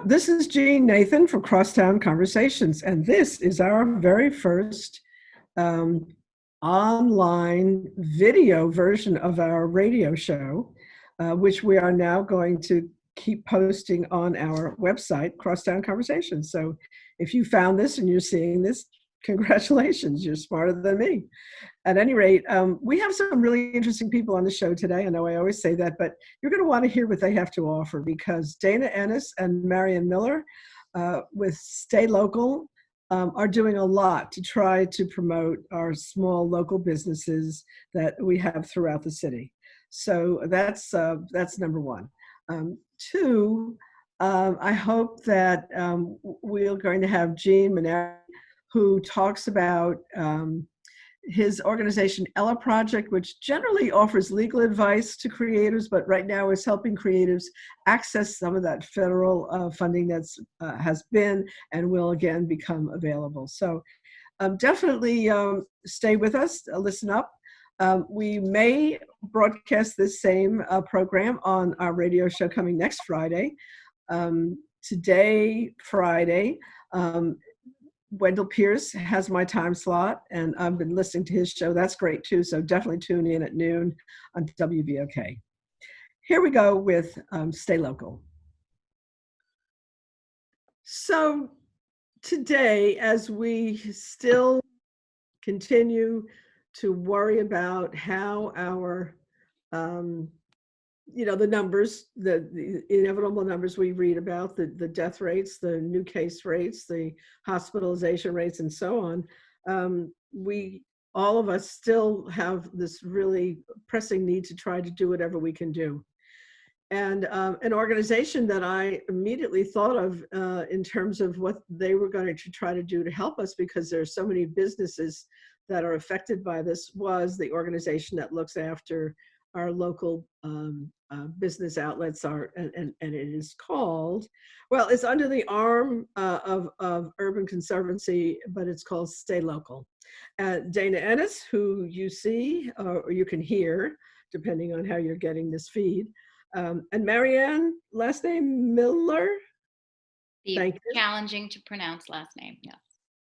This is Gene Nathan from Crosstown Conversations, and this is our very first um, online video version of our radio show, which we are now going to keep posting on our website, Crosstown Conversations. So if you found this and you're seeing this, congratulations, you're smarter than me. At any rate, we have some really interesting people on the show today. I know I always say that, but you're going to want to hear what they have to offer because Dana Eness and Maryann Miller with StayLocal are doing a lot to try to promote our small local businesses that we have throughout the city. So that's number one. Two, I hope that we're going to have Gene Meneray, who talks about his organization, Ella Project, which generally offers legal advice to creators, but right now is helping creatives access some of that federal funding that's has been and will again become available. So definitely stay with us, listen up. We may broadcast this same program on our radio show coming next Friday. Today, Friday, Wendell Pierce has my time slot, and I've been listening to his show. That's great too. So definitely tune in at noon on WBOK. Here we go with StayLocal. So today, as we still continue to worry about how our the numbers, the inevitable numbers we read about, the death rates, the new case rates, the hospitalization rates, and so on, all of us still have this really pressing need to try to do whatever we can do. And an organization that I immediately thought of in terms of what they were going to try to do to help us, because there are so many businesses that are affected by this, was the organization that looks after our local business outlets and it is called, well, it's under the arm of Urban Conservancy, but it's called StayLocal. Dana Eness, who you see or you can hear, depending on how you're getting this feed, and Maryann, last name Miller. Thank you. Challenging to pronounce last name, yes.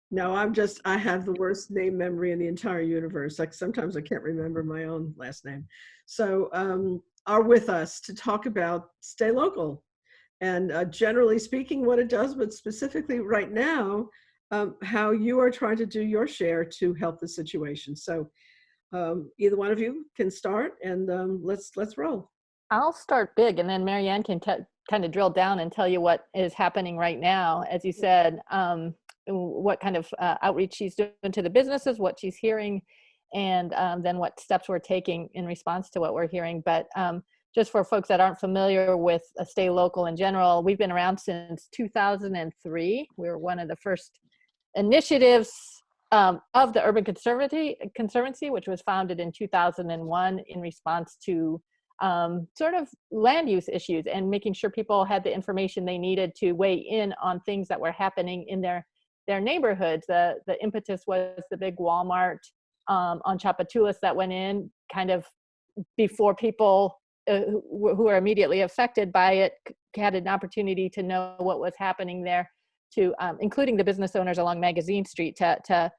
No, I have the worst name memory in the entire universe. Like sometimes I can't remember my own last name. So are with us to talk about StayLocal and generally speaking what it does, but specifically right now, how you are trying to do your share to help the situation. So either one of you can start and let's roll. I'll start big and then Maryann can kind of drill down and tell you what is happening right now. As you said, what kind of outreach she's doing to the businesses, what she's hearing, and then what steps we're taking in response to what we're hearing. But just for folks that aren't familiar with StayLocal in general, we've been around since 2003. We were one of the first initiatives of the Urban Conservancy, which was founded in 2001 in response to sort of land use issues and making sure people had the information they needed to weigh in on things that were happening in their neighborhoods. The impetus was the big Walmart on Tchoupitoulas that went in kind of before people who were immediately affected by it had an opportunity to know what was happening there, to including the business owners along Magazine Street to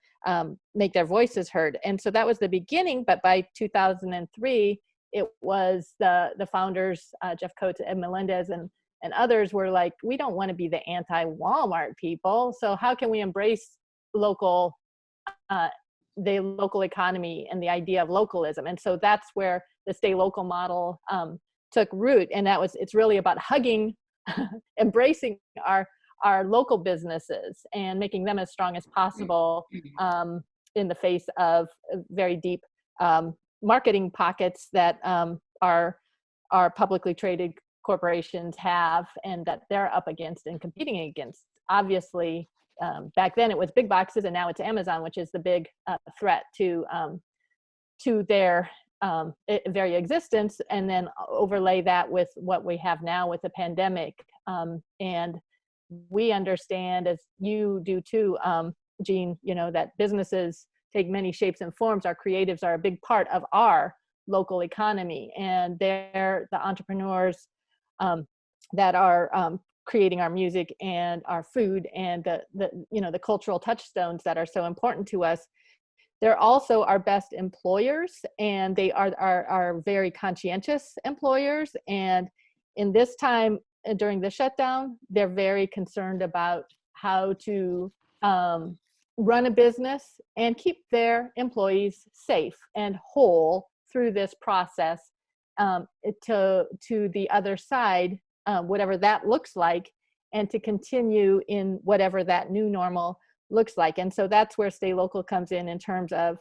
make their voices heard. And so that was the beginning, but by 2003, it was the founders, Jeff Coates and Melendez and others were like, we don't want to be the anti-Walmart people. So how can we embrace the local economy and the idea of localism? And so that's where the StayLocal model took root. And it's really about hugging, embracing our local businesses and making them as strong as possible in the face of very deep marketing pockets that our publicly traded corporations have and that they're up against and competing against. Obviously, back then it was big boxes and now it's Amazon, which is the big threat to their very existence, and then overlay that with what we have now with the pandemic. And we understand, as you do too, Gene, that businesses take many shapes and forms. Our creatives are a big part of our local economy, and they're the entrepreneurs that are creating our music and our food and the cultural touchstones that are so important to us. They're also our best employers, and they are very conscientious employers. And in this time during the shutdown, they're very concerned about how to run a business and keep their employees safe and whole through this process, to the other side, whatever that looks like, and to continue in whatever that new normal looks like. And so that's where StayLocal comes in terms of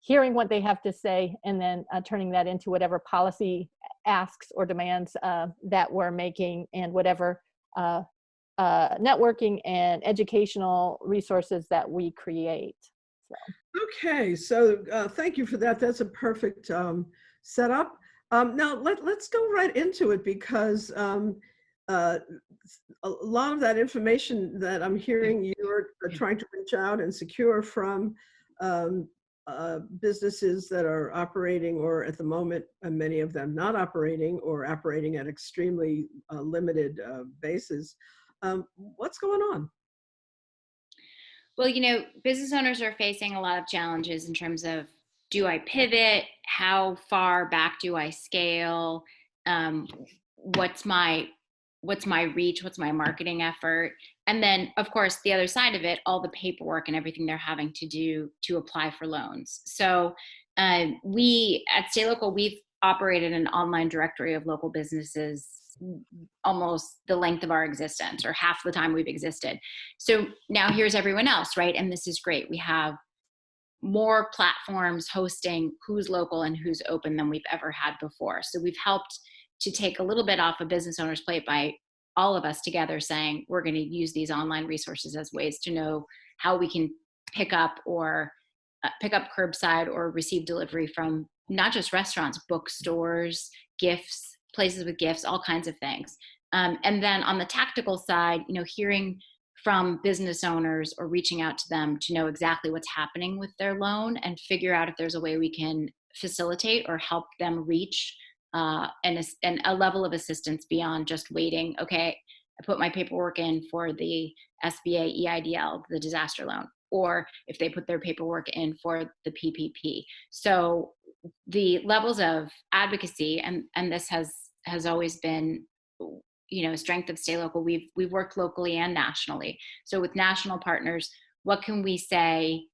hearing what they have to say, and then turning that into whatever policy asks or demands that we're making, and whatever networking and educational resources that we create. So. Okay, so thank you for that. That's a perfect setup. Now let's go right into it, because a lot of that information that I'm hearing you're trying to reach out and secure from businesses that are operating, or at the moment, many of them not operating, or operating at extremely limited basis. What's going on? Well, business owners are facing a lot of challenges in terms of, do I pivot? How far back do I scale? What's my reach? What's my marketing effort? And then, of course, the other side of it, all the paperwork and everything they're having to do to apply for loans. So we at StayLocal, we've operated an online directory of local businesses almost the length of our existence, or half the time we've existed. So now here's everyone else, right? And this is great. We have more platforms hosting who's local and who's open than we've ever had before. So we've helped to take a little bit off a business owner's plate by all of us together saying, we're going to use these online resources as ways to know how we can pick up curbside or receive delivery from not just restaurants, bookstores, gifts, places with gifts, all kinds of things. And then on the tactical side, hearing from business owners or reaching out to them to know exactly what's happening with their loan, and figure out if there's a way we can facilitate or help them reach and a level of assistance beyond just waiting. Okay, I put my paperwork in for the SBA EIDL, the disaster loan, or if they put their paperwork in for the PPP. So the levels of advocacy, and this has always been, a strength of StayLocal. We've worked locally and nationally. So with national partners, what can we say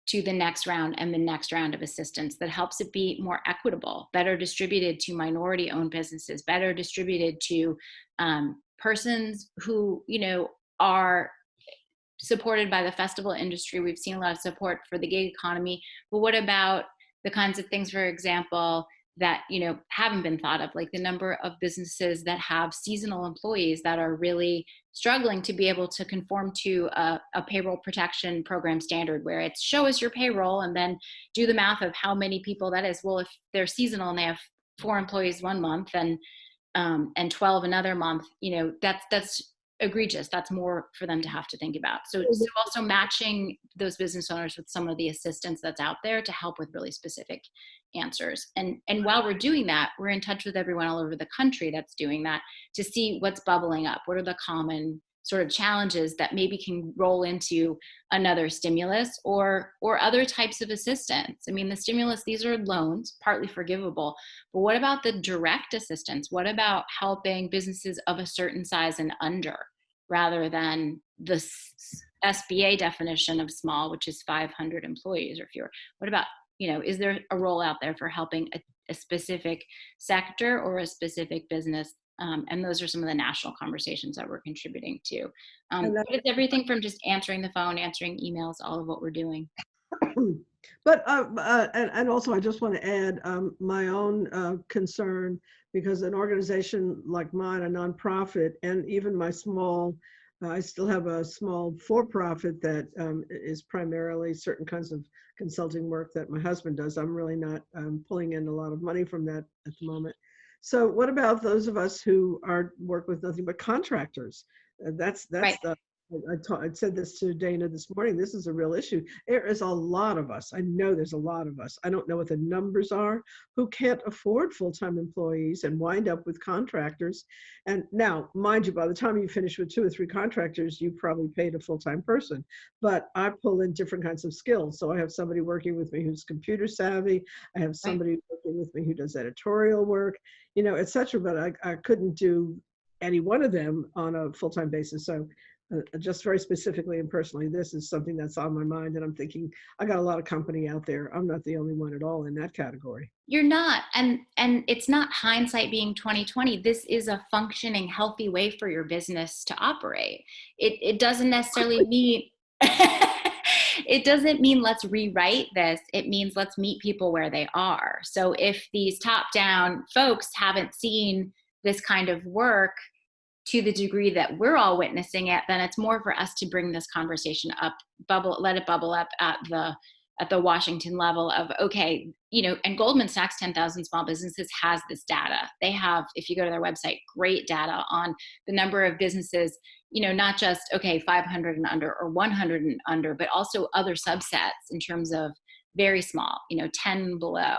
to the next round and the next round of assistance that helps it be more equitable, better distributed to minority-owned businesses, better distributed to persons who, are supported by the festival industry. We've seen a lot of support for the gig economy. But what about the kinds of things, for example, that haven't been thought of, like the number of businesses that have seasonal employees that are really struggling to be able to conform to a payroll protection program standard, where it's show us your payroll and then do the math of how many people that is. Well, if they're seasonal and they have 4 employees one month and 12 another month, that's egregious. That's more for them to have to think about. So also matching those business owners with some of the assistance that's out there to help with really specific answers. And while we're doing that, we're in touch with everyone all over the country that's doing that, to see what's bubbling up. What are the common sort of challenges that maybe can roll into another stimulus or other types of assistance? I mean, the stimulus, these are loans, partly forgivable, but what about the direct assistance? What about helping businesses of a certain size and under, rather than the SBA definition of small, which is 500 employees or fewer? What about, is there a role out there for helping a specific sector or a specific business? And those are some of the national conversations that we're contributing to. But it's everything from just answering the phone, answering emails, all of what we're doing. But and also, I just want to add my own concern, because an organization like mine, a nonprofit, and even my small, I still have a small for-profit that is primarily certain kinds of consulting work that my husband does. I'm really not pulling in a lot of money from that at the moment. So what about those of us who work with nothing but contractors? That's right. I said this to Dana this morning. This is a real issue. There is a lot of us. I know there's a lot of us. I don't know what the numbers are who can't afford full-time employees and wind up with contractors. And now, mind you, by the time you finish with 2 or 3 contractors, you probably paid a full-time person. But I pull in different kinds of skills. So I have somebody working with me who's computer savvy. I have somebody working with me who does editorial work, you know, et cetera. But I couldn't do any one of them on a full-time basis. So just very specifically and personally, this is something that's on my mind, and I'm thinking I got a lot of company out there. I'm not the only one at all in that category. You're not, and it's not hindsight being 2020. This is a functioning, healthy way for your business to operate. It doesn't necessarily mean it doesn't mean let's rewrite this. It means let's meet people where they are. So if these top-down folks haven't seen this kind of work to the degree that we're all witnessing it, then it's more for us to bring this conversation up, let it bubble up at the Washington level of, okay, you know, and Goldman Sachs 10,000 Small Businesses has this data. They have, if you go to their website, great data on the number of businesses, you know, not just, okay, 500 and under or 100 and under, but also other subsets in terms of very small, you know, 10 and below.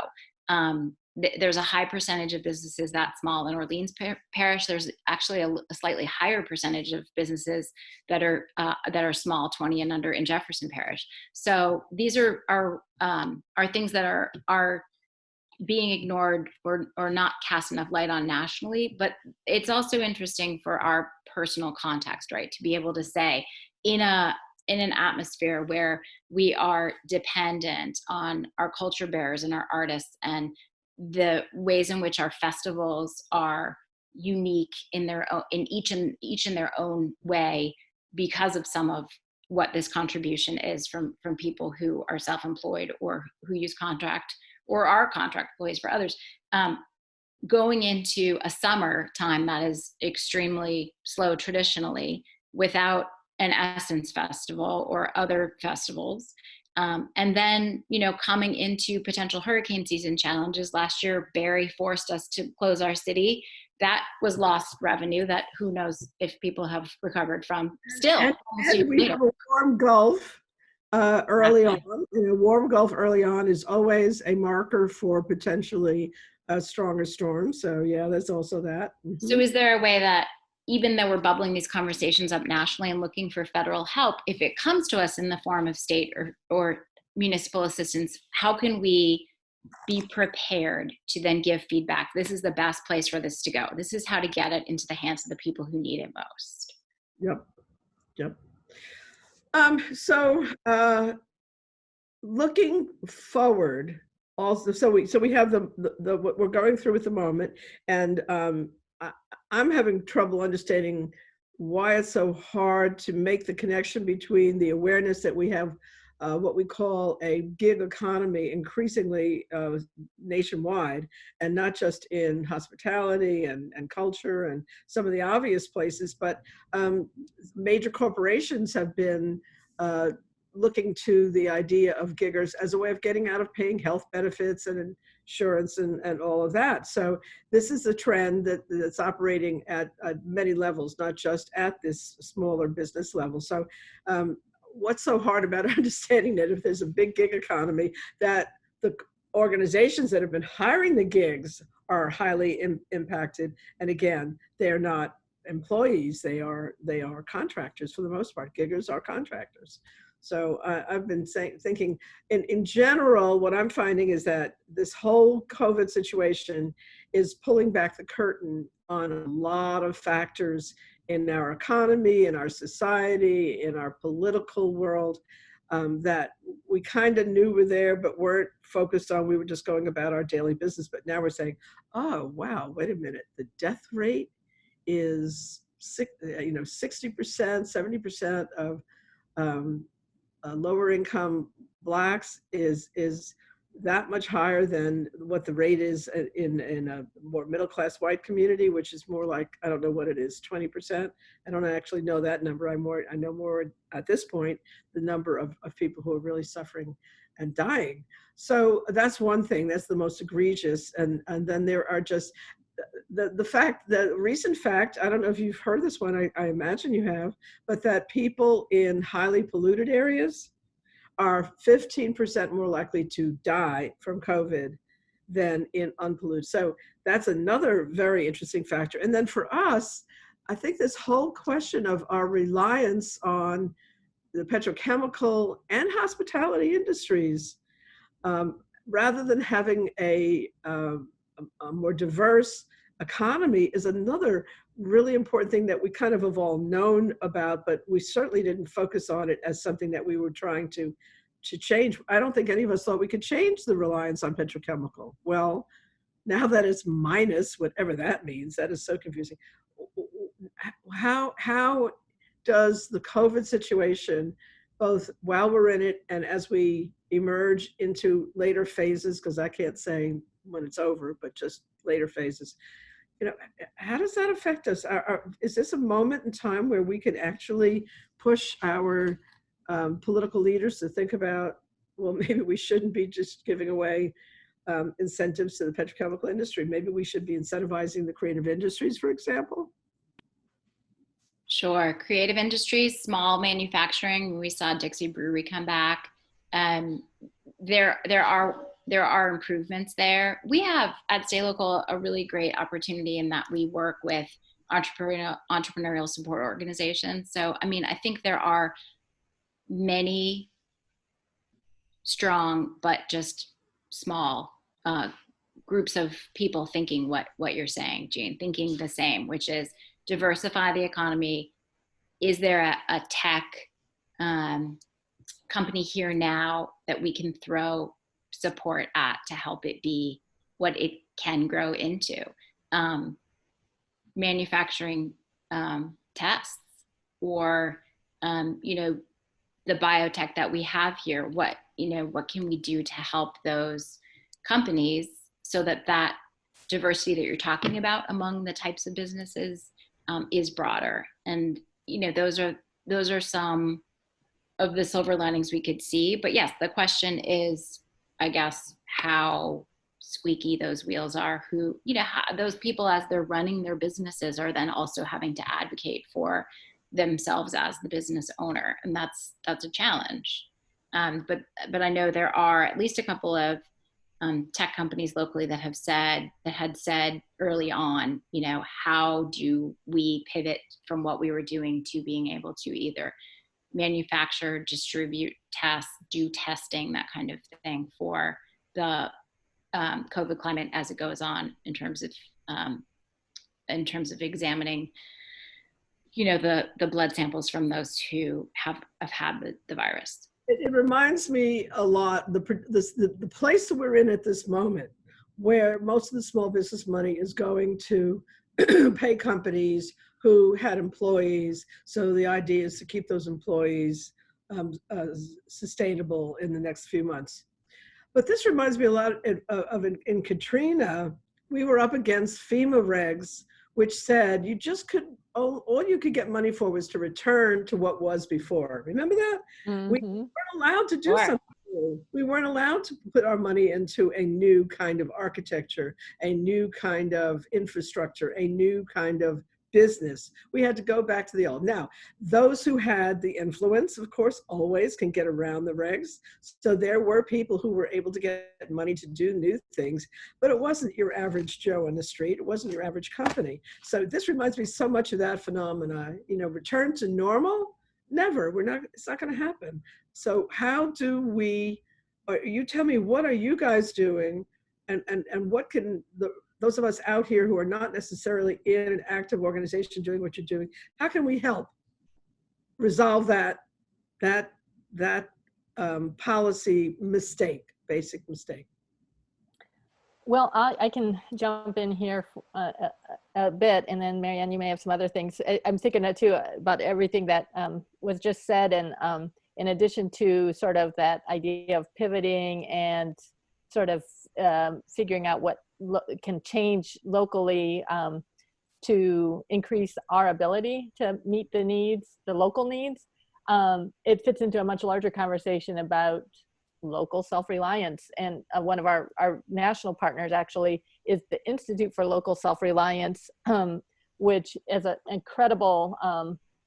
There's a high percentage of businesses that small in Orleans Parish. There's actually a slightly higher percentage of businesses that are small, 20 and under in Jefferson Parish. So these are things that are being ignored or not cast enough light on nationally. But it's also interesting for our personal context, right? To be able to say in an atmosphere where we are dependent on our culture bearers and our artists and the ways in which our festivals are unique in their own, each in their own way, because of some of what this contribution is from people who are self-employed or who use contract or are contract employees for others. Going into a summer time that is extremely slow traditionally, without an Essence Festival or other festivals. And then, you know, coming into potential hurricane season challenges. Last year, Barry forced us to close our city. That was lost revenue that who knows if people have recovered from still. And we have a warm Gulf early on. And a warm Gulf early on is always a marker for potentially a stronger storm. So yeah, there's also that. Mm-hmm. So is there a way that, even though we're bubbling these conversations up nationally and looking for federal help, if it comes to us in the form of state or municipal assistance, how can we be prepared to then give feedback? This is the best place for this to go. This is how to get it into the hands of the people who need it most. Yep. So looking forward, also, so we have the what we're going through at the moment, and I'm having trouble understanding why it's so hard to make the connection between the awareness that we have what we call a gig economy increasingly nationwide, and not just in hospitality and culture and some of the obvious places, but major corporations have been looking to the idea of giggers as a way of getting out of paying health benefits and insurance and all of that. So this is a trend that's operating at many levels, not just at this smaller business level. So what's so hard about understanding that if there's a big gig economy, that the organizations that have been hiring the gigs are highly impacted? And again, they're not employees, they are contractors for the most part. Giggers are contractors. So I've been thinking, in general, what I'm finding is that this whole COVID situation is pulling back the curtain on a lot of factors in our economy, in our society, in our political world, that we kind of knew were there, but weren't focused on. We were just going about our daily business. But now we're saying, oh, wow, wait a minute. The death rate is 60%, 70% of lower income Blacks is that much higher than what the rate is in a more middle-class white community, which is more like, I don't know what it is, 20%. I don't actually know that number. I know more at this point, the number of people who are really suffering and dying. So that's one thing, that's the most egregious. And then there are just, the recent fact, I don't know if you've heard this one, I imagine you have, but that people in highly polluted areas are 15% more likely to die from COVID than in unpolluted. So that's another very interesting factor. And then for us, I think this whole question of our reliance on the petrochemical and hospitality industries, rather than having a more diverse economy, is another really important thing that we kind of have all known about, but we certainly didn't focus on it as something that we were trying to change. I don't think any of us thought we could change the reliance on petrochemical. Well, now that it's minus, whatever that means, that is so confusing. How does the COVID situation, both while we're in it and as we emerge into later phases, because I can't say when it's over, but just later phases, how does that affect us? Is this a moment in time where we could actually push our political leaders to think about, well, maybe we shouldn't be just giving away incentives to the petrochemical industry. Maybe we should be incentivizing the creative industries, for example? Sure. Creative industries, small manufacturing. We saw Dixie Brewery come back. There are improvements there. We have at StayLocal a really great opportunity in that we work with entrepreneurial support organizations. So, I mean, I think there are many strong but just small groups of people thinking what you're saying, Gene, thinking the same, which is diversify the economy. Is there a tech company here now that we can throw support at to help it be what it can grow into? Manufacturing tests, or the biotech that we have here. What can we do to help those companies so that diversity that you're talking about among the types of businesses is broader? And those are some of the silver linings we could see. But yes, the question is, I guess, how squeaky those wheels are. Who, how those people, as they're running their businesses, are then also having to advocate for themselves as the business owner, and that's a challenge. But I know there are at least a couple of tech companies locally that had said early on, how do we pivot from what we were doing to being able to either manufacture, distribute, test, do testing, that kind of thing for the COVID climate as it goes on, in terms of examining, the blood samples from those who have had the virus. It reminds me a lot, the place that we're in at this moment, where most of the small business money is going to pay companies who had employees. So the idea is to keep those employees sustainable in the next few months. But this reminds me a lot of in Katrina, we were up against FEMA regs, which said you just all you could get money for was to return to what was before. Remember that? Mm-hmm. We weren't allowed to do something. We weren't allowed to put our money into a new kind of architecture, a new kind of infrastructure, a new kind of business. We had to go back to the old. Now, those who had the influence, of course, always can get around the regs. So there were people who were able to get money to do new things, but it wasn't your average Joe on the street. It wasn't your average company. So this reminds me so much of that phenomena. Return to normal? Never. It's not going to happen. So how do we, you tell me, what are you guys doing, and what can those of us out here who are not necessarily in an active organization doing what you're doing, how can we help resolve that policy mistake, basic mistake? Well, I can jump in here a bit, and then Maryann, you may have some other things. I'm thinking too about everything that was just said, and in addition to sort of that idea of pivoting and sort of figuring out what can change locally to increase our ability to meet the local needs. It fits into a much larger conversation about local self-reliance. And one of our national partners actually is the Institute for Local Self-Reliance, which is an incredible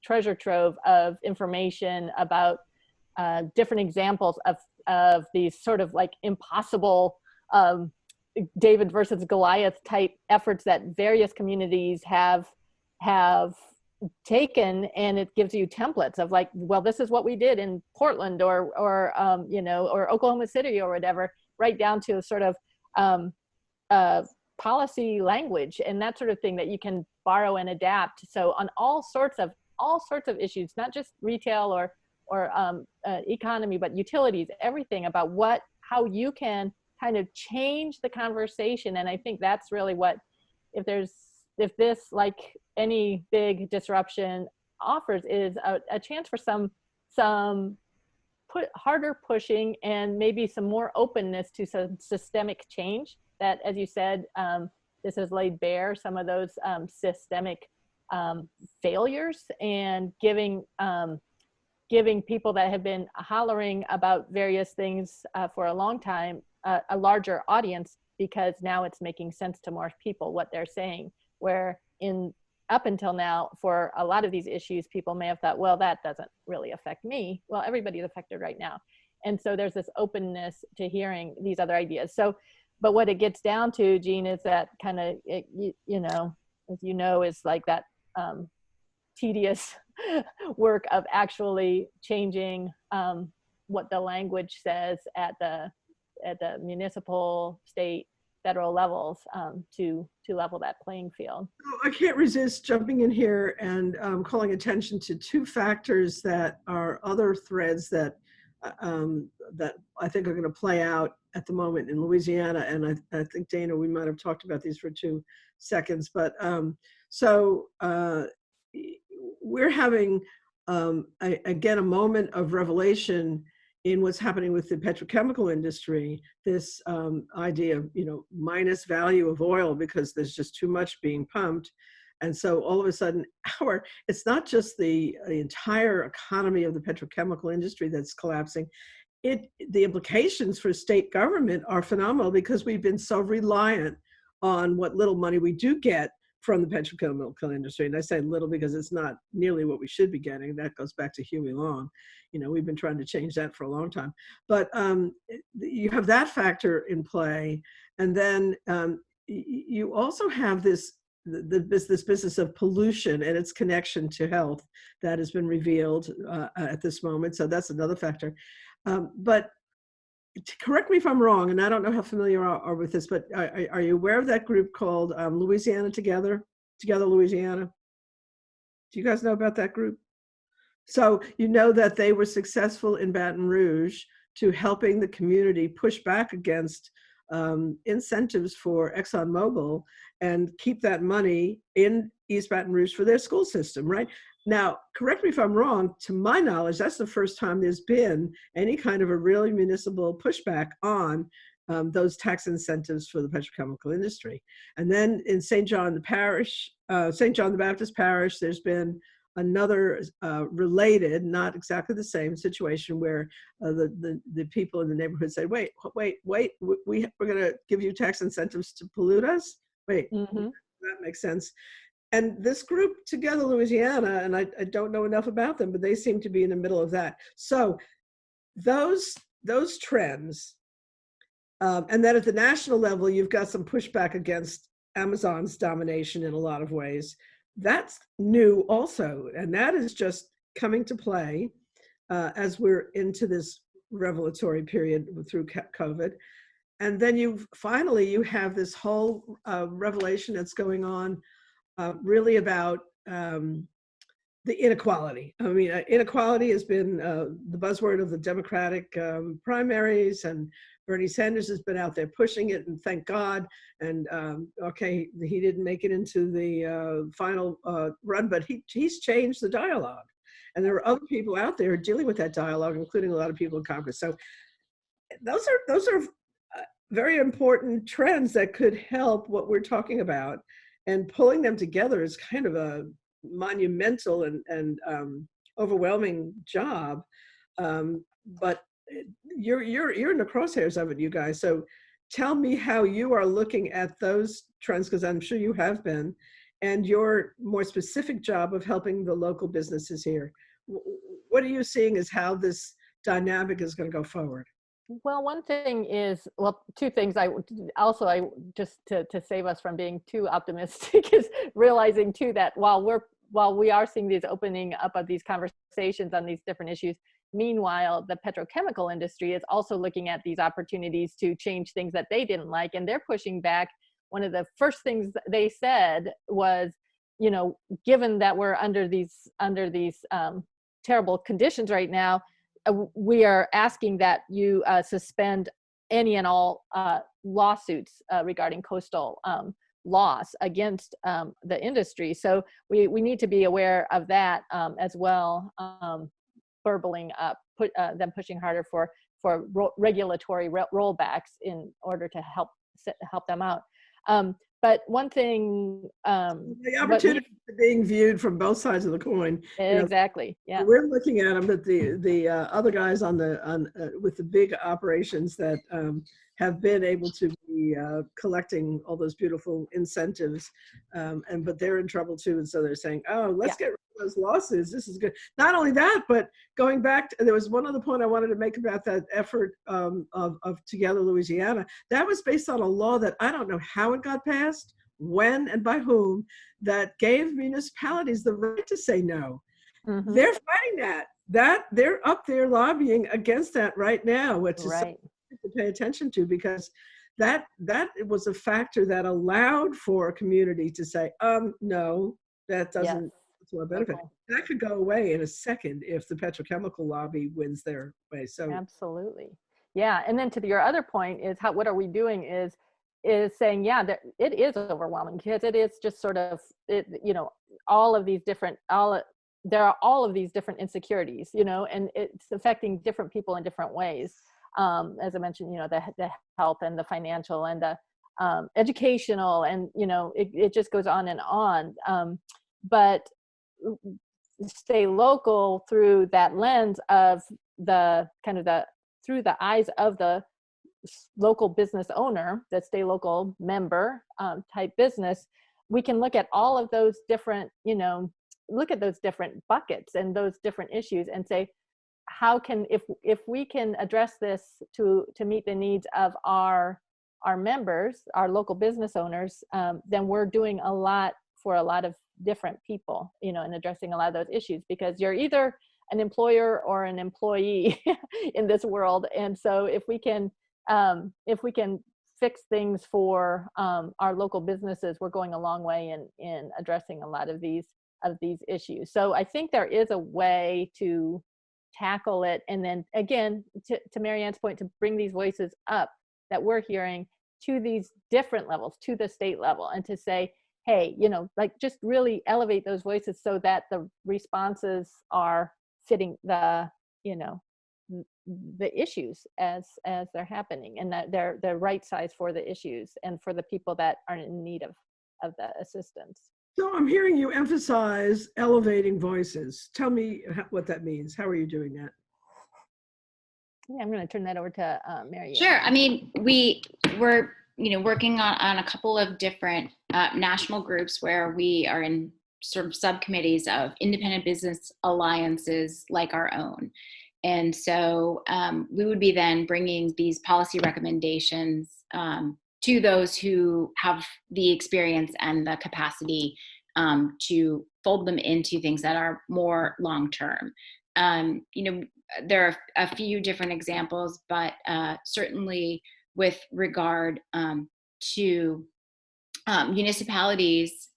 treasure trove of information about different examples of these sort of like impossible David versus Goliath type efforts that various communities have taken, and it gives you templates of like, well, this is what we did in Portland or Oklahoma City or whatever, right down to sort of policy language and that sort of thing that you can borrow and adapt. So on all sorts of issues, not just retail or economy, but utilities, everything about how you can kind of change the conversation. And I think that's really what, if this, like any big disruption, offers is a chance for some harder pushing and maybe some more openness to some systemic change that, as you said, this has laid bare some of those systemic failures, and giving people that have been hollering about various things for a long time a larger audience, because now it's making sense to more people what they're saying, where up until now, for a lot of these issues, people may have thought, well, that doesn't really affect me. Well, everybody's affected right now. And so there's this openness to hearing these other ideas. So, but what it gets down to, Gene, is that kind of, as you know, is like that tedious work of actually changing what the language says at the municipal, state, federal levels to level that playing field. I can't resist jumping in here and calling attention to two factors that are other threads that I think are going to play out at the moment in Louisiana. And I think, Dana, we might have talked about these for 2 seconds. But we're having, again, a moment of revelation in what's happening with the petrochemical industry, this idea of, minus value of oil because there's just too much being pumped. And so all of a sudden, it's not just the entire economy of the petrochemical industry that's collapsing. The implications for state government are phenomenal, because we've been so reliant on what little money we do get from the petrochemical industry. And I say little because it's not nearly what we should be getting. That goes back to Huey Long. We've been trying to change that for a long time. But you have that factor in play. And then you also have this business of pollution and its connection to health that has been revealed at this moment. So that's another factor. But correct me if I'm wrong, and I don't know how familiar you are with this, but are you aware of that group called Louisiana Together Louisiana? Do you guys know about that group? So you know that they were successful in Baton Rouge to helping the community push back against incentives for ExxonMobil and keep that money in East Baton Rouge for their school system, right? Now, correct me if I'm wrong, to my knowledge, that's the first time there's been any kind of a really municipal pushback on those tax incentives for the petrochemical industry. And then in St. John the Baptist Parish, there's been another related, not exactly the same situation, where the people in the neighborhood say, wait, we're going to give you tax incentives to pollute us? Wait, that makes sense. And this group, Together Louisiana, and I don't know enough about them, but they seem to be in the middle of that. So those trends, and then at the national level, you've got some pushback against Amazon's domination in a lot of ways. That's new also, and that is just coming to play as we're into this revelatory period through COVID. And then you have this whole revelation that's going on really about the inequality. I mean, inequality has been the buzzword of the Democratic primaries, and Bernie Sanders has been out there pushing it, and thank God. And okay, he didn't make it into the final run, but he's changed the dialogue. And there are other people out there dealing with that dialogue, including a lot of people in Congress. So those are very important trends that could help what we're talking about. And pulling them together is kind of a monumental and overwhelming job. But you're in the crosshairs of it, you guys. So tell me how you are looking at those trends, because I'm sure you have been, and your more specific job of helping the local businesses here. What are you seeing as how this dynamic is going to go forward? Well, one thing is, well, two things. I just to save us from being too optimistic is realizing too that while we are seeing these opening up of these conversations on these different issues, meanwhile, the petrochemical industry is also looking at these opportunities to change things that they didn't like, and they're pushing back. One of the first things they said was, you know, given that we're under these terrible conditions right now, we are asking that you suspend any and all lawsuits regarding coastal loss against the industry. So we need to be aware of that as well, burbling up, them pushing harder for regulatory rollbacks in order to help them out. But one thing, the opportunity being viewed from both sides of the coin. Exactly. Yeah. We're looking at them, but the other guys with the big operations that have been able to be collecting all those beautiful incentives, but they're in trouble too, and so they're saying, "Oh, let's get rid of those lawsuits. This is good." Not only that, but going back, there was one other point I wanted to make about that effort of Together Louisiana. That was based on a law that I don't know how it got passed, when, and by whom, that gave municipalities the right to say no. Mm-hmm. They're fighting that they're up there lobbying against that right now, which is something to pay attention to, because that was a factor that allowed for a community to say, no, that doesn't to our benefit. That could go away in a second if the petrochemical lobby wins their way. So absolutely. Yeah. And then to your other point is what are we doing is saying, that it is overwhelming, because it is just sort of, all of these different, there are all of these different insecurities, and it's affecting different people in different ways. As I mentioned, the health and the financial and the educational, and, it just goes on and on. But StayLocal, through that lens of through the eyes of the local business owner, the StayLocal member type business, we can look at all of those different, look at those different buckets and those different issues and say, how can, if we can address this to meet the needs of our members, our local business owners, then we're doing a lot for a lot of different people, in addressing a lot of those issues, because you're either an employer or an employee in this world. And so if we can fix things for our local businesses, we're going a long way in addressing a lot of these issues. So I think there is a way to tackle it. And then again, to Maryann's point, to bring these voices up that we're hearing to these different levels, to the state level, and to say, hey, just really elevate those voices so that the responses are fitting the issues as they're happening, and that they're right size for the issues and for the people that are in need of the assistance. So I'm hearing you emphasize elevating voices. Tell me what that means. How are you doing that? Yeah, I'm going to turn that over to Maryann. Sure. I mean, we're working on a couple of different national groups where we are in sort of subcommittees of independent business alliances like our own. And so we would be then bringing these policy recommendations to those who have the experience and the capacity to fold them into things that are more long-term. There are a few different examples, but certainly with regard to municipalities,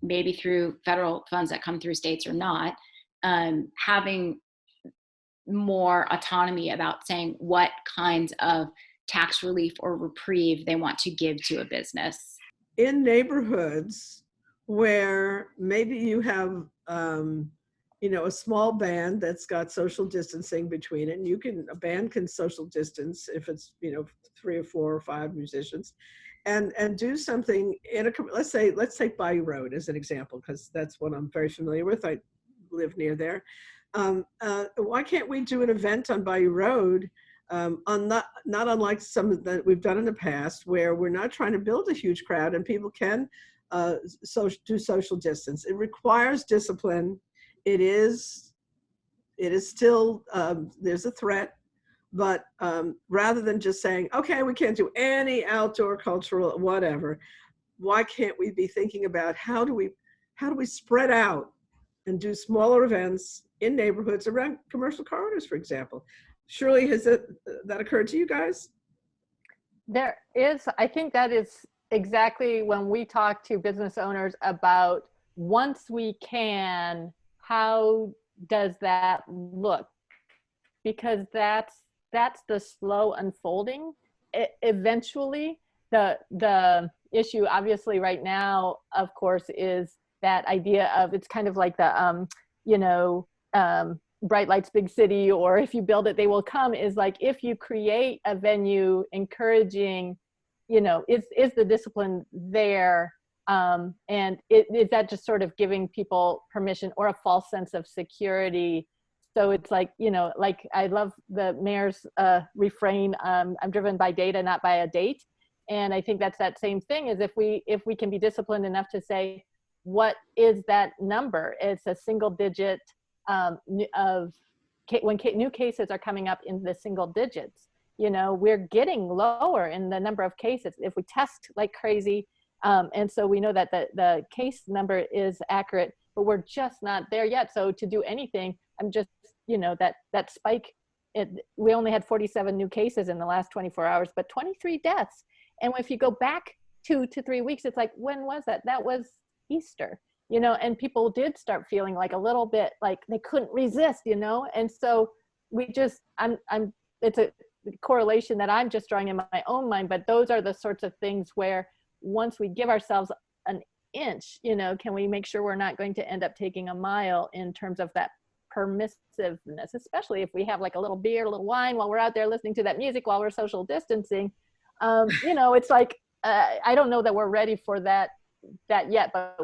maybe through federal funds that come through states or not, having more autonomy about saying what kinds of tax relief or reprieve they want to give to a business. In neighborhoods where maybe you have, a small band that's got social distancing between it, and a band can social distance if it's, 3 or 4 or 5 musicians, and do something let's take Bayou Road as an example, because that's what I'm very familiar with. I live near there. Why can't we do an event on Bayou Road not unlike some that we've done in the past, where we're not trying to build a huge crowd and people can do social distance. It requires discipline. It is still, there's a threat, but rather than just saying, okay, we can't do any outdoor cultural whatever, why can't we be thinking about how do we spread out and do smaller events in neighborhoods around commercial corridors, for example? Surely has that occurred to you guys? There is, I think that is exactly when we talk to business owners about, once we can, how does that look? Because that's the slow unfolding. Eventually, the issue obviously right now, of course, is that idea of, it's kind of like the bright lights, big city, or if you build it, they will come, is like, if you create a venue encouraging, is the discipline there? And is that just sort of giving people permission or a false sense of security? So it's like, like, I love the mayor's refrain, I'm driven by data, not by a date. And I think that's that same thing, is if we can be disciplined enough to say, what is that number? It's a single digit when new cases are coming up in the single digits. We're getting lower in the number of cases if we test like crazy. And so we know that the case number is accurate, but we're just not there yet. So to do anything, I'm just, that spike, we only had 47 new cases in the last 24 hours, but 23 deaths. And if you go back 2 to 3 weeks, it's like, when was that? That was Easter. And people did start feeling like a little bit like they couldn't resist, and so we just, it's a correlation that I'm just drawing in my own mind, but those are the sorts of things where, once we give ourselves an inch, can we make sure we're not going to end up taking a mile in terms of that permissiveness, especially if we have like a little beer, a little wine while we're out there listening to that music while we're social distancing. It's like, I don't know that we're ready for that yet, but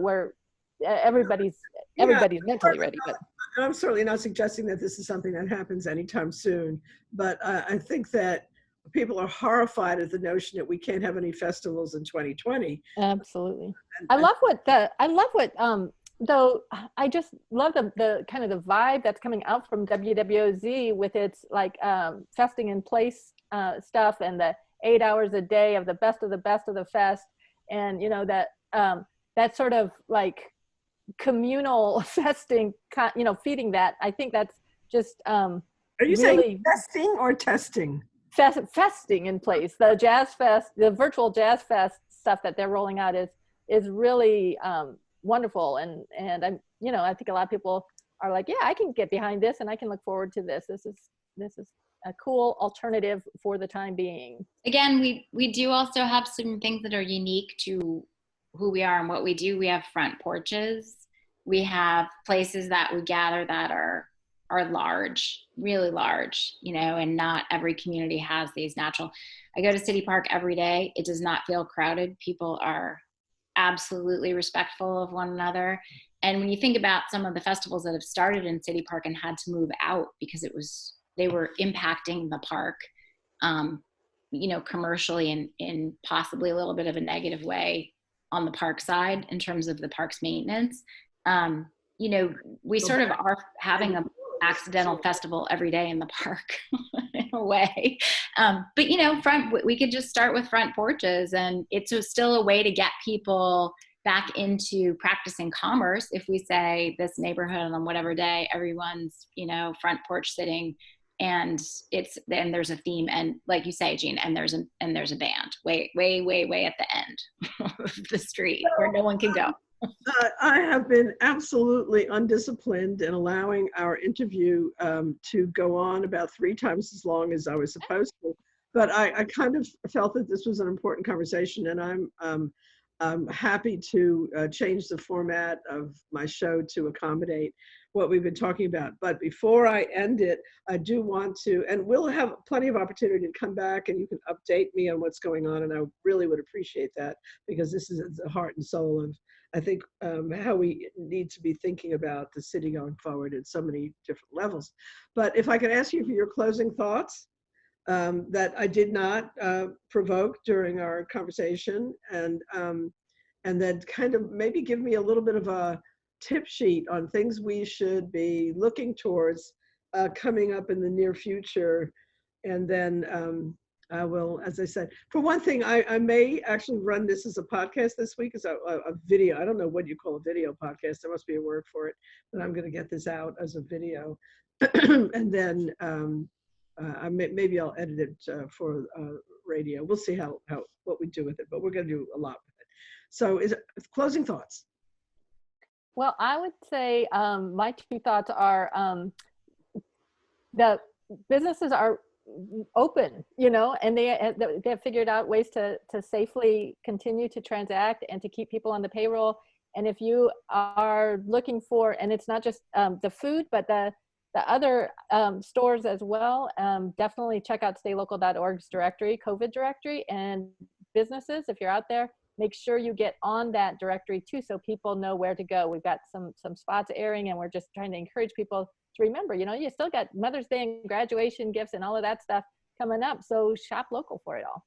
everybody's mentally ready. But I'm certainly not suggesting that this is something that happens anytime soon, but I think that people are horrified at the notion that we can't have any festivals in 2020. Absolutely. I love what though, I just love the kind of the vibe that's coming out from WWOZ with its like festing in place stuff, and the 8 hours a day of the best of the fest, and that sort of like communal festing, feeding that. I think that's just are you really saying festing or testing? Festing in place. The Jazz Fest, the virtual Jazz Fest stuff that they're rolling out is really wonderful, and I'm I think a lot of people are like, yeah, I can get behind this, and I can look forward to this. This is a cool alternative for the time being. Again, we do also have some things that are unique to who we are and what we do. We have front porches. We have places that we gather that are large, really large, and not every community has these natural. I go to City Park every day. It does not feel crowded. People are absolutely respectful of one another. And when you think about some of the festivals that have started in City Park and had to move out because they were impacting the park, commercially in possibly a little bit of a negative way on the park side in terms of the park's maintenance. We sort of are having an accidental festival every day in the park in a way. But we could just start with front porches, and it's still a way to get people back into practicing commerce. If we say this neighborhood on whatever day, everyone's, front porch sitting, and there's a theme, and like you say, Gene, and there's a band way at the end of the street where no one can go. I have been absolutely undisciplined in allowing our interview to go on about 3 times as long as I was supposed to. But I kind of felt that this was an important conversation, and I'm happy to change the format of my show to accommodate what we've been talking about. But before I end it, I do want to, and we'll have plenty of opportunity to come back and you can update me on what's going on, and I really would appreciate that, because this is the heart and soul of, I think, how we need to be thinking about the city going forward at so many different levels. But if I could ask you for your closing thoughts that I did not provoke during our conversation, and then kind of maybe give me a little bit of a tip sheet on things we should be looking towards coming up in the near future. And then I will, as I said, for one thing, I may actually run this as a podcast this week, as a video. I don't know what you call a video podcast. There must be a word for it, but I'm going to get this out as a video. And then maybe I'll edit it for radio. We'll see how what we do with it, but we're going to do a lot with it. So closing thoughts. Well, I would say my two thoughts are the businesses are open, and they have figured out ways to safely continue to transact and to keep people on the payroll. And if you are looking for, and it's not just the food, but the other stores as well, definitely check out StayLocal.org's directory, COVID directory, and businesses, if you're out there, make sure you get on that directory too, so people know where to go. We've got some spots airing, and we're just trying to encourage people to remember, you still got Mother's Day and graduation gifts and all of that stuff coming up. So shop local for it all.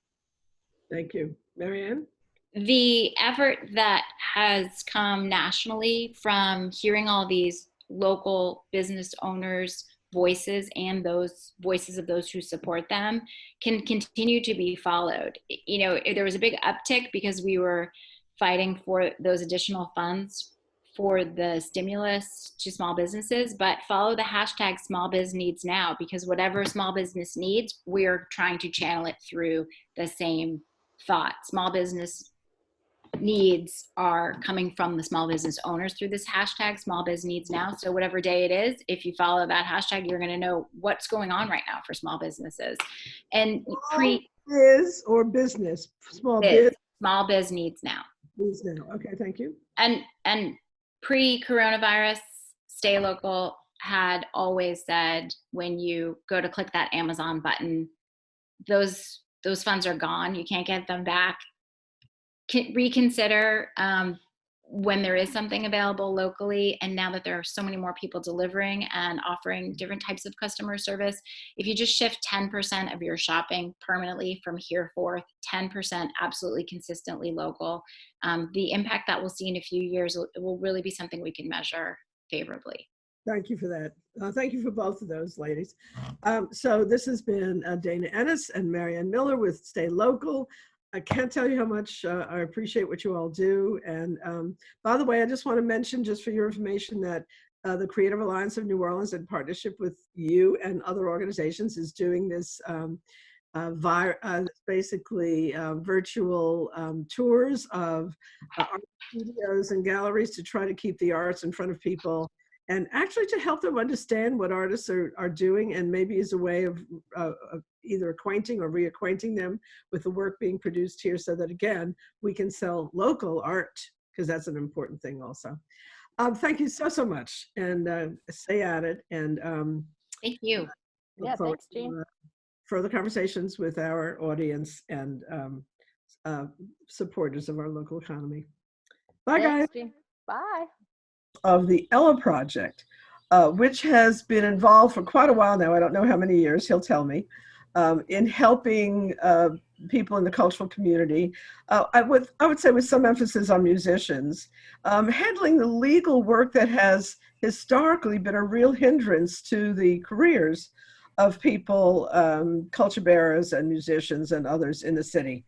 Thank you. Maryann? The effort that has come nationally from hearing all these local business owners' voices and those voices of those who support them can continue to be followed. There was a big uptick because we were fighting for those additional funds for the stimulus to small businesses, but follow the hashtag #SmallBizNeedsNow, because whatever small business needs, we're trying to channel it through the same thought. Small business needs are coming from the small business owners through this hashtag #SmallBizNeedsNow. So whatever day it is, if you follow that hashtag, you're going to know what's going on right now for small businesses. And biz or business, small biz needs now. Biz now. Okay, thank you. And pre-coronavirus, StayLocal had always said, when you go to click that Amazon button, those funds are gone. You can't get them back. Reconsider when there is something available locally. And now that there are so many more people delivering and offering different types of customer service, if you just shift 10% of your shopping permanently from here forth, 10% absolutely consistently local, the impact that we'll see in a few years will really be something we can measure favorably. Thank you for that. Thank you for both of those, ladies. So this has been Dana Eness and Maryann Miller with StayLocal. I can't tell you how much I appreciate what you all do. And by the way, I just want to mention, just for your information, that the Creative Alliance of New Orleans, in partnership with you and other organizations, is doing this basically virtual tours of art studios and galleries to try to keep the arts in front of people, and actually to help them understand what artists are doing, and maybe as a way of either acquainting or reacquainting them with the work being produced here, so that, again, we can sell local art, because that's an important thing also. Thank you so much, and stay at it. And thank you. Yeah, thanks, Gene. Further conversations with our audience and supporters of our local economy. Bye, guys. Gene. Bye. Of the Ella Project, which has been involved for quite a while now. I don't know how many years, he'll tell me, in helping people in the cultural community. I would say with some emphasis on musicians, handling the legal work that has historically been a real hindrance to the careers of people, culture bearers and musicians and others in the city.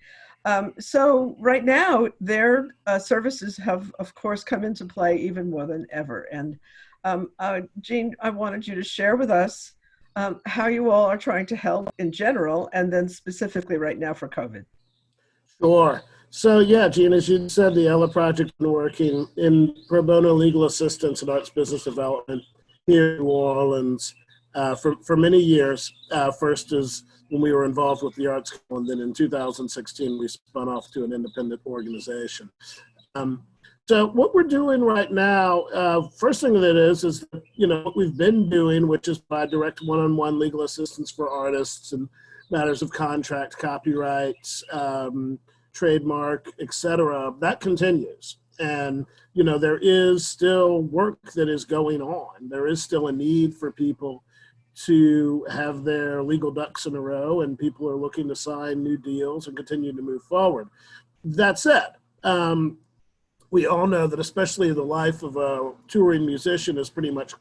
So right now, their services have, of course, come into play even more than ever. And Gene, I wanted you to share with us how you all are trying to help in general, and then specifically right now for COVID. Sure. So yeah, Gene, as you said, the Ella Project has been working in pro bono legal assistance and arts business development here in New Orleans for many years. First is when we were involved with the Arts Council, and then in 2016 we spun off to an independent organization. So what we're doing right now, first thing that is what we've been doing, which is by direct one-on-one legal assistance for artists and matters of contract, copyrights, trademark, etc. That continues. And, there is still work that is going on. There is still a need for people to have their legal ducks in a row, and people are looking to sign new deals and continue to move forward. That said, we all know that especially the life of a touring musician is pretty much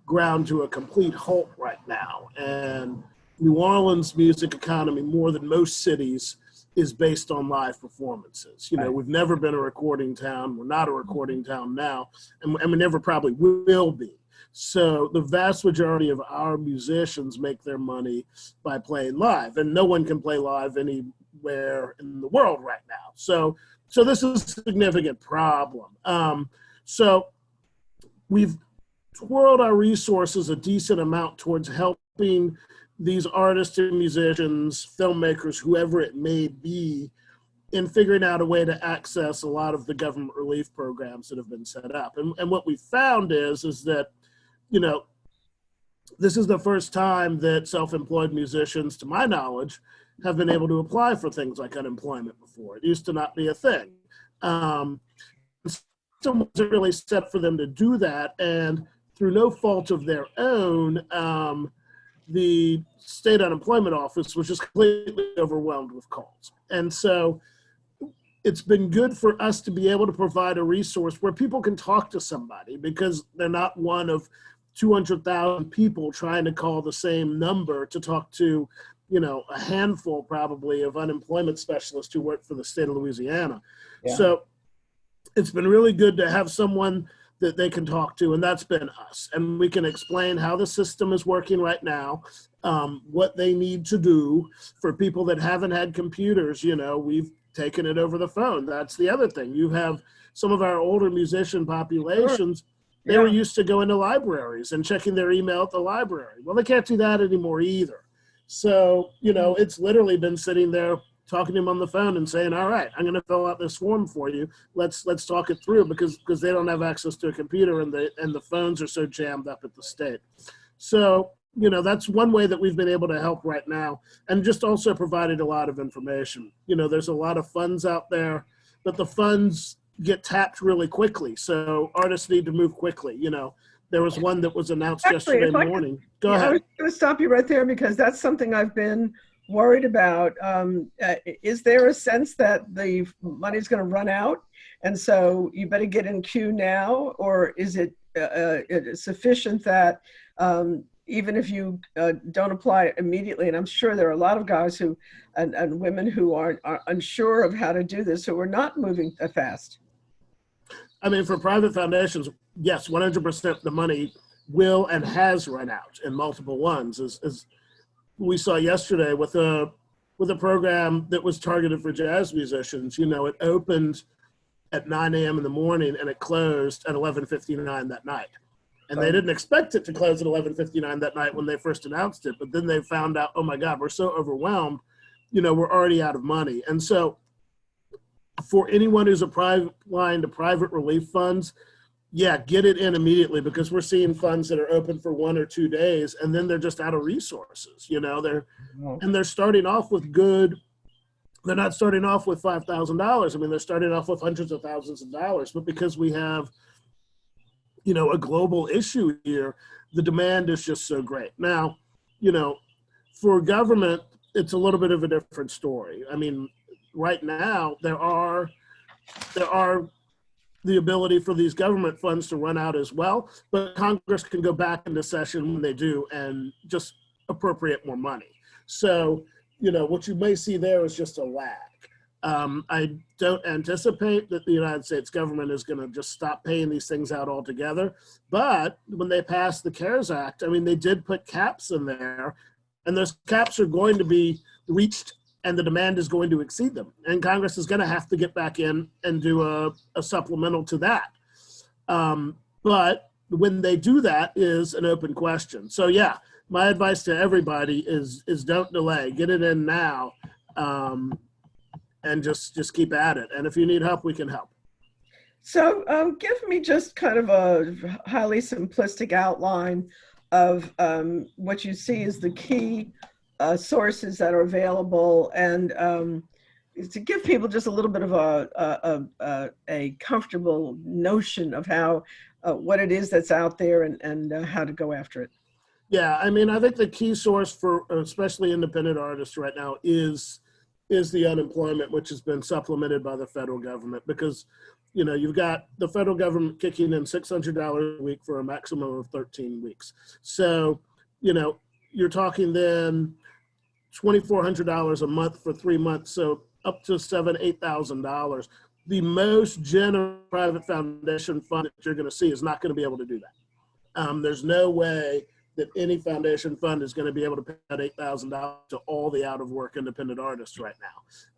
ground to a complete halt right now. And New Orleans music economy, more than most cities, is based on live performances. You know, we've never been a recording town. We're not a recording town now, and we never probably will be. So the vast majority of our musicians make their money by playing live, and no one can play live anywhere in the world right now. So this is a significant problem. So we've twirled our resources a decent amount towards helping these artists and musicians, filmmakers, whoever it may be, in figuring out a way to access a lot of the government relief programs that have been set up. And what we found is that, you know, this is the first time that self-employed musicians, to my knowledge, have been able to apply for things like unemployment before. It used to not be a thing. So wasn't really set for them to do that, and through no fault of their own, the state unemployment office was just completely overwhelmed with calls. And so it's been good for us to be able to provide a resource where people can talk to somebody, because they're not one of 200,000 people trying to call the same number to talk to, you know, a handful probably of unemployment specialists who work for the state of Louisiana. Yeah. So it's been really good to have someone that they can talk to, and that's been us. And we can explain how the system is working right now, what they need to do. For people that haven't had computers, you know, we've taken it over the phone. That's the other thing. You have some of our older musician populations, they were used to going to libraries and checking their email at the library. Well, they can't do that anymore either. So, you know, it's literally been sitting there talking to him on the phone and saying, all right, I'm going to fill out this form for you. Let's talk it through, because they don't have access to a computer, and the phones are so jammed up at the state. So, you know, that's one way that we've been able to help right now, and just also provided a lot of information. You know, there's a lot of funds out there, but the funds get tapped really quickly. So artists need to move quickly. You know, there was one that was announced yesterday morning. Go ahead. I was going to stop you right there, because that's something I've been worried about. Is there a sense that the money's going to run out, and so you better get in queue now? Or is it sufficient that even if you don't apply immediately, and I'm sure there are a lot of guys who and women who are unsure of how to do this, who are not moving fast? I mean, for private foundations, yes, 100% the money will and has run out in multiple ones, as we saw yesterday with a program that was targeted for jazz musicians. You know, it opened at 9 a.m. in the morning and it closed at 11:59 that night. And they didn't expect it to close at 11:59 that night when they first announced it, but then they found out, oh my God, we're so overwhelmed, you know, we're already out of money. And so for anyone who's applying to private relief funds, yeah, get it in immediately, because we're seeing funds that are open for 1 or 2 days, and then they're just out of resources. You know, they're starting off with good. They're not starting off with $5,000. I mean, they're starting off with hundreds of thousands of dollars. But because we have, you know, a global issue here, the demand is just so great. Now, you know, for government, it's a little bit of a different story. I mean, right now there are the ability for these government funds to run out as well, but Congress can go back into session when they do and just appropriate more money. So, you know, what you may see there is just a lag. I don't anticipate that the United States government is going to just stop paying these things out altogether. But when they passed the CARES Act, I mean, they did put caps in there, and those caps are going to be reached, and the demand is going to exceed them. And Congress is going to have to get back in and do a supplemental to that. But when they do that is an open question. So yeah, my advice to everybody is don't delay. Get it in now, and just keep at it. And if you need help, we can help. So give me just kind of a highly simplistic outline of what you see as the key sources that are available, and to give people just a little bit of a comfortable notion of how what it is that's out there, and how to go after it. Yeah, I mean, I think the key source for especially independent artists right now is the unemployment, which has been supplemented by the federal government, because you've got the federal government kicking in $600 a week for a maximum of 13 weeks. So you're talking then $2,400 a month for 3 months, so up to $8,000. The most generous private foundation fund that you're going to see is not going to be able to do that. There's no way that any foundation fund is going to be able to pay out $8,000 to all the out of work independent artists right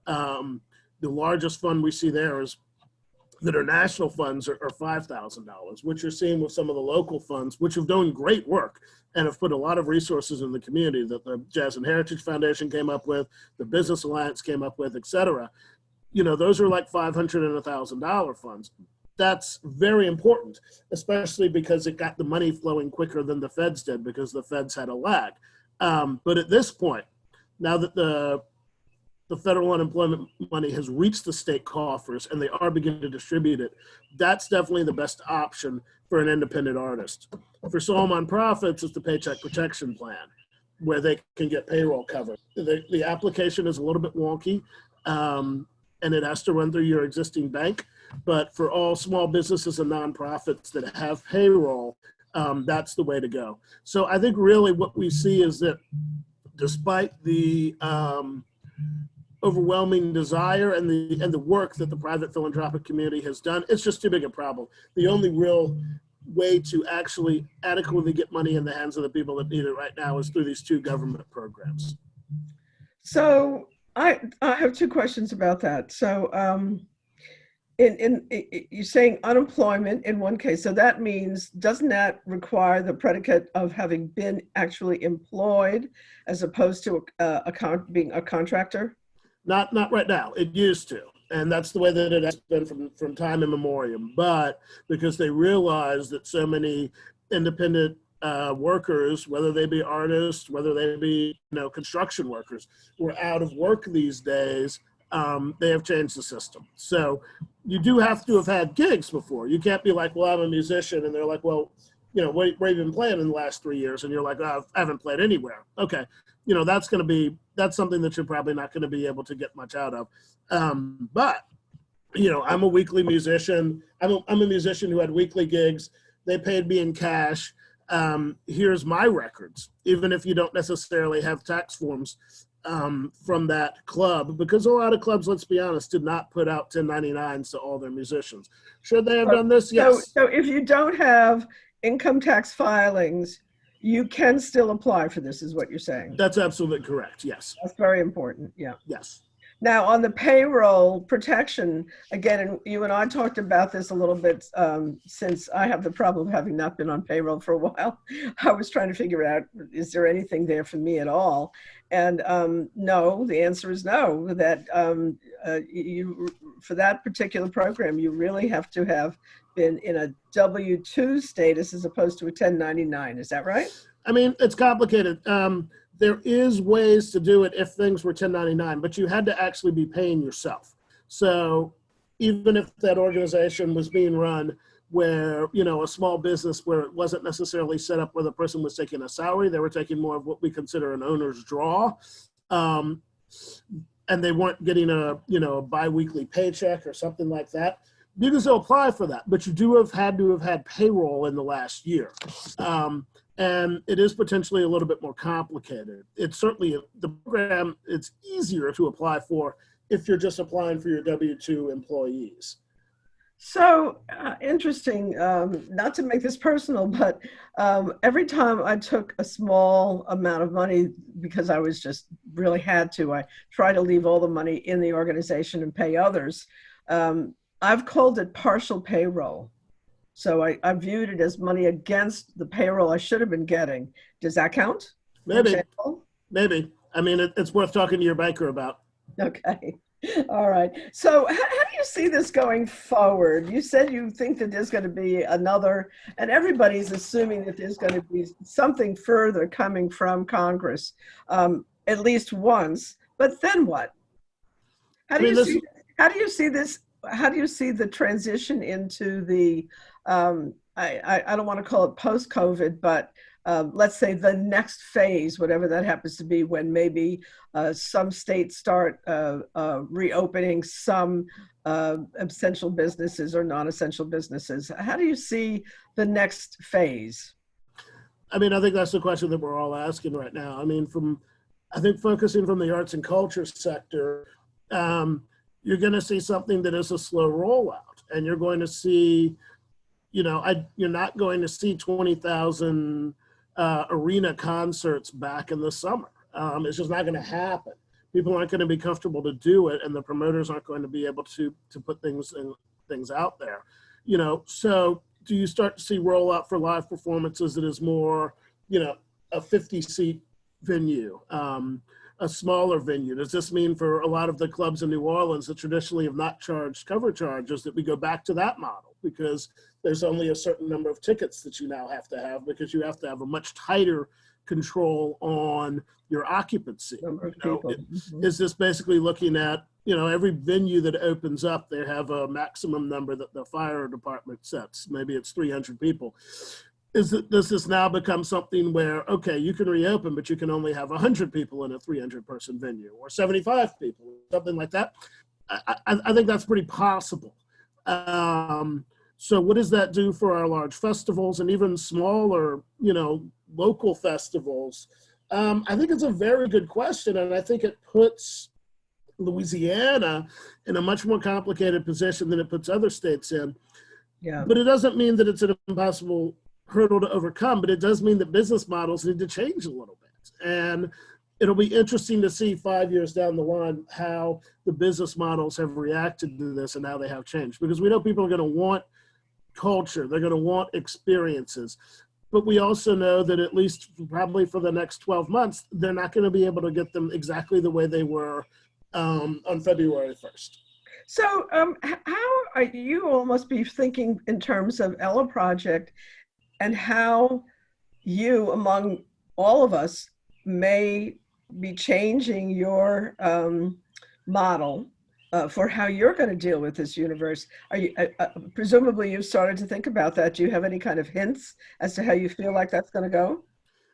now. The largest fund we see there is that are national funds are $5,000, which you're seeing with some of the local funds, which have done great work and have put a lot of resources in the community that the Jazz and Heritage Foundation came up with, the Business Alliance came up with, et cetera. Those are like $500 and $1,000 funds. That's very important, especially because it got the money flowing quicker than the feds did, because the feds had a lag. But at this point, now that the federal unemployment money has reached the state coffers and they are beginning to distribute it, that's definitely the best option for an independent artist. For sole nonprofits, it's the Paycheck Protection Plan, where they can get payroll covered. The application is a little bit wonky, and it has to run through your existing bank. But for all small businesses and nonprofits that have payroll, that's the way to go. So I think really what we see is that despite the overwhelming desire and the work that the private philanthropic community has done, it's just too big a problem. The only real way to actually adequately get money in the hands of the people that need it right now is through these two government programs. So I have two questions about that. So you're saying unemployment in one case. So that means, doesn't that require the predicate of having been actually employed as opposed to being a contractor? Not right now. It used to. And that's the way that it has been from time immemorial. But because they realized that so many independent workers, whether they be artists, whether they be construction workers, were out of work these days, they have changed the system. So you do have to have had gigs before. You can't be like, well, I'm a musician, and they're like, well, where have you been playing in the last 3 years? And you're like, oh, I haven't played anywhere. Okay, that's something that you're probably not going to be able to get much out of. But I'm a weekly musician. I'm a musician who had weekly gigs. They paid me in cash. Here's my records, even if you don't necessarily have tax forms from that club, because a lot of clubs, let's be honest, did not put out 1099s to all their musicians. Should they have done this? Yes. So if you don't have income tax filings, you can still apply for this, is what you're saying? That's absolutely correct. Yes. That's very important. Yeah. Yes. Now, on the payroll protection, again, and you and I talked about this a little bit, since I have the problem of having not been on payroll for a while. I was trying to figure out, is there anything there for me at all? And no, the answer is no, that for that particular program, you really have to have been in a W-2 status as opposed to a 1099. Is that right? I mean, it's complicated. There is ways to do it if things were 1099, but you had to actually be paying yourself. So even if that organization was being run where, a small business where it wasn't necessarily set up where the person was taking a salary, they were taking more of what we consider an owner's draw. And they weren't getting a biweekly paycheck or something like that. You can still apply for that, but you do have had to have had payroll in the last year. And it is potentially a little bit more complicated. It's certainly the program, it's easier to apply for if you're just applying for your W-2 employees. So interesting, not to make this personal, but every time I took a small amount of money, because I was just really had to, I try to leave all the money in the organization and pay others. I've called it partial payroll. So I viewed it as money against the payroll I should have been getting. Does that count? Maybe. I mean, it's worth talking to your banker about. Okay. All right. So how do you see this going forward? You said you think that there's going to be another, and everybody's assuming that there's going to be something further coming from Congress, at least once. But then what? How do you see this? How do you see the transition into the, I don't want to call it post-COVID, but let's say the next phase, whatever that happens to be, when maybe some states start reopening some essential businesses or non-essential businesses? How do you see the next phase? I mean, I think that's the question that we're all asking right now. I mean, I think focusing from the arts and culture sector, you're going to see something that is a slow rollout, and you're going to see, you're not going to see 20,000 arena concerts back in the summer. It's just not going to happen. People aren't going to be comfortable to do it, and the promoters aren't going to be able to put things out there. So do you start to see rollout for live performances that is more, a 50-seat venue, a smaller venue? Does this mean for a lot of the clubs in New Orleans that traditionally have not charged cover charges that we go back to that model, because there's only a certain number of tickets that you now have to have, because you have to have a much tighter control on your occupancy? Is this basically looking at, every venue that opens up, they have a maximum number that the fire department sets? Maybe it's 300 people. Does this now become something where, okay, you can reopen, but you can only have 100 people in a 300-person venue, or 75 people, something like that? I think that's pretty possible. So what does that do for our large festivals and even smaller, local festivals? I think it's a very good question, and I think it puts Louisiana in a much more complicated position than it puts other states in. Yeah. But it doesn't mean that it's an impossible hurdle to overcome, but it does mean that business models need to change a little bit. And it'll be interesting to see 5 years down the line how the business models have reacted to this and how they have changed. Because we know people are going to want culture, they're going to want experiences. But we also know that at least probably for the next 12 months, they're not going to be able to get them exactly the way they were on February 1st. So how are you all must be thinking in terms of Ella Project, and how you, among all of us, may be changing your model for how you're going to deal with this universe. Are you presumably you've started to think about that? Do you have any kind of hints as to how you feel like that's going to go?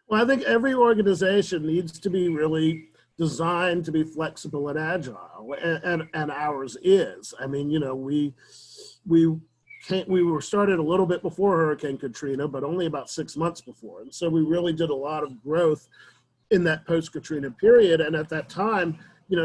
Well, I think every organization needs to be really designed to be flexible and agile, and ours is. I mean, we were started a little bit before Hurricane Katrina, but only about 6 months before. And so we really did a lot of growth in that post-Katrina period. And at that time,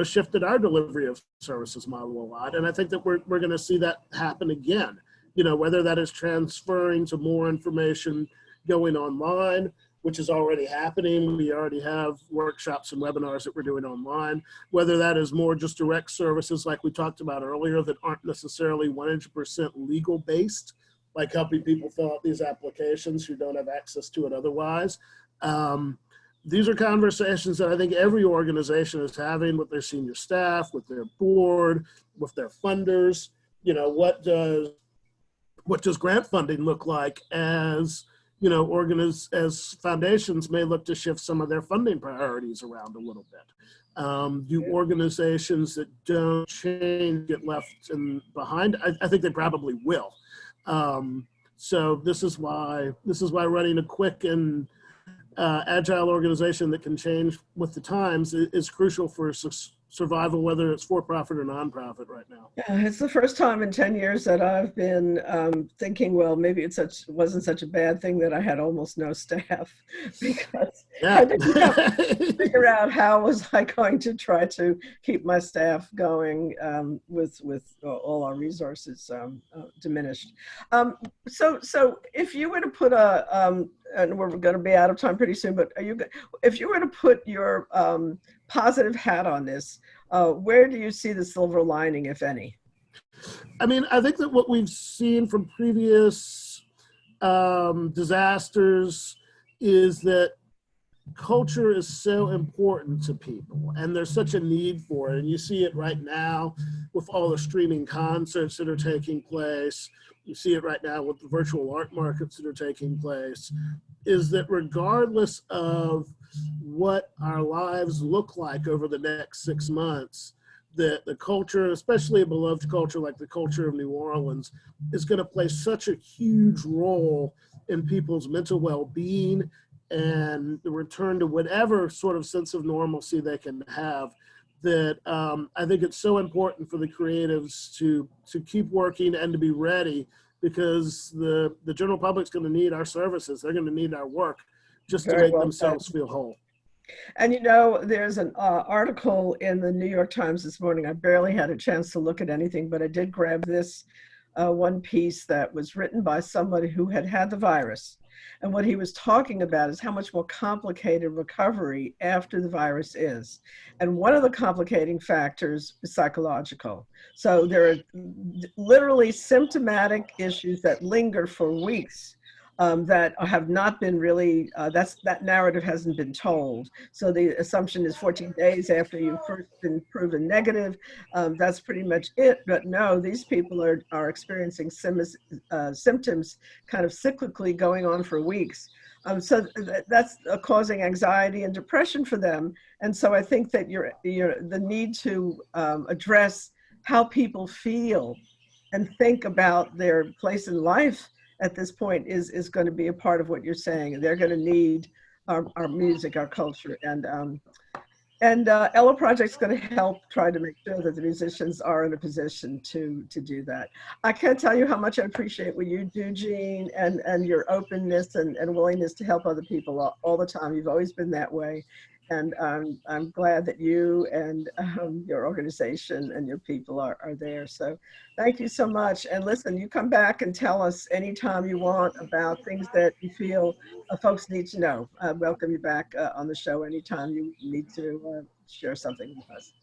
shifted our delivery of services model a lot. And I think that we're going to see that happen again, whether that is transferring to more information going online, which is already happening. We already have workshops and webinars that we're doing online, whether that is more just direct services like we talked about earlier that aren't necessarily 100% legal based, like helping people fill out these applications who don't have access to it otherwise. These are conversations that I think every organization is having with their senior staff, with their board, with their funders. What does grant funding look like as as foundations may look to shift some of their funding priorities around a little bit? Do organizations that don't change get left behind? I think they probably will. So this is why running a quick and agile organization that can change with the times is crucial for survival, whether it's for-profit or nonprofit right now. Yeah, it's the first time in 10 years that I've been thinking, well, maybe it wasn't such a bad thing that I had almost no staff, because I didn't have to figure out how was I going to try to keep my staff going with all our resources diminished. So if you were to put and we're going to be out of time pretty soon, but if you were to put your positive hat on this, where do you see the silver lining, if any? I mean, I think that what we've seen from previous disasters is that culture is so important to people, and there's such a need for it. And you see it right now with all the streaming concerts that are taking place. You see it right now with the virtual art markets that are taking place, is that regardless of what our lives look like over the next 6 months, that the culture, especially a beloved culture like the culture of New Orleans, is going to play such a huge role in people's mental well-being and the return to whatever sort of sense of normalcy they can have, that I think it's so important for the creatives to keep working and to be ready, because the general public's going to need our services. They're going to need our work just to Very make well themselves said. feel whole. And you know, there's an article in the New York Times this morning. I barely had a chance to look at anything, but I did grab this one piece that was written by somebody who had had the virus. And what he was talking about is how much more complicated recovery after the virus is. And one of the complicating factors is psychological. So there are literally symptomatic issues that linger for weeks. That have not been really, that narrative hasn't been told. So the assumption is 14 days after you've first been proven negative, that's pretty much it. But no, these people are experiencing symptoms kind of cyclically going on for weeks. So that's causing anxiety and depression for them. And so I think that the need to address how people feel and think about their place in life at this point is going to be a part of what you're saying. They're going to need our music, our culture, and Ella Project's going to help try to make sure that the musicians are in a position to do that. I can't tell you how much I appreciate what you do, Gene, and your openness and willingness to help other people all the time. You've always been that way. And I'm glad that you and your organization and your people are there. So thank you so much. And listen, you come back and tell us anytime you want about things that you feel folks need to know. Welcome you back on the show anytime you need to share something with us.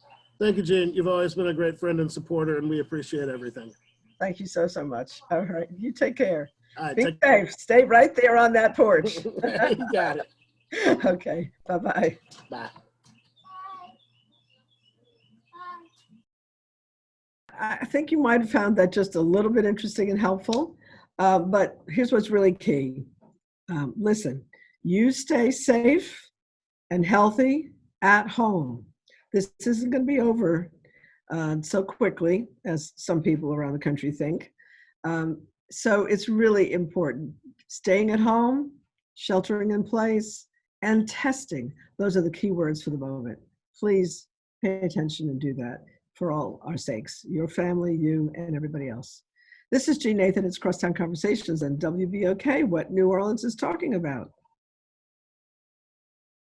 Thank you, Gene. You've always been a great friend and supporter, and we appreciate everything. Thank you so much. All right, you take care. All right, Be safe. Stay right there on that porch. You got it. Okay, bye-bye. Bye. I think you might have found that just a little bit interesting and helpful, but here's what's really key. Listen, you stay safe and healthy at home. This isn't going to be over so quickly as some people around the country think. So it's really important. Staying at home, sheltering in place, and testing. Those are the key words for the moment. Please pay attention and do that for all our sakes, your family, you, and everybody else. This is Gene Nathan. It's Crosstown Conversations and WBOK, what New Orleans is talking about.